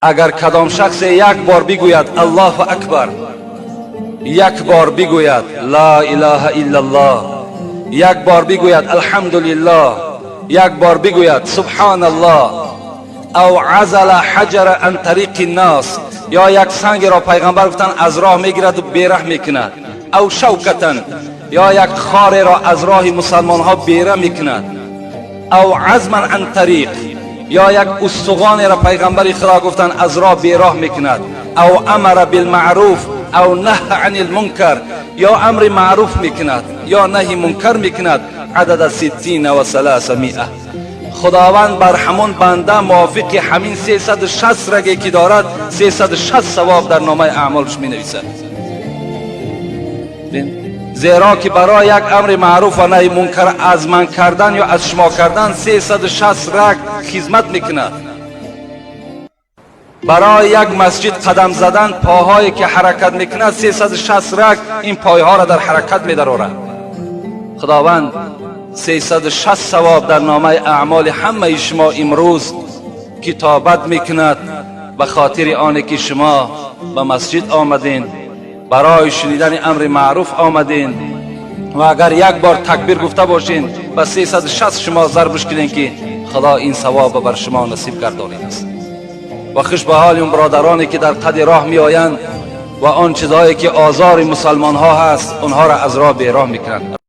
اگر کدام شخص یک بار بگوید الله اکبر، یک بار بگوید لا اله الا الله، یک بار بگوید الحمدلله، یک بار بگوید سبحان الله، او عزل حجر عن طریق الناس، یا یک سنگ را پیغمبر گفتن از راه میگیرد و بیره میکند، او شوکتا، یا یک خار را از راه مسلمان ها بیره میکند، او عزما عن طریق، یا یک استخوان را پیغمبر خدا گفتن از راه بیراه میکند، او امر بالمعروف او نهی عن المنکر، یا امر معروف میکند یا نهی منکر میکند، عدد 60 و 300. خداوند بر همون بنده موافق همین 360 رگی که دارد 360 ثواب در نامه اعمالش می نویسد. زیرا که برای یک امر معروف و نهی منکر از من کردن یا از شما کردن 360 رگ خدمت میکند. برای یک مسجد قدم زدن پاهایی که حرکت میکند 360 رگ این پایها را در حرکت میدارد. خداوند 360 ثواب در نامه اعمال همه شما امروز کتابت میکند به خاطر آنه که شما به مسجد آمدین، برای شنیدن امر معروف آمدین و اگر یک بار تکبیر گفته باشین به 360 شما ضربش کنین که خدا این ثواب بر شما نصیب گردانیده است. و خوش به حال اون برادرانی که در قد راه می آیند و آن چیزهایی که آزار مسلمان ها هست اونها را از راه بیراه میکنند.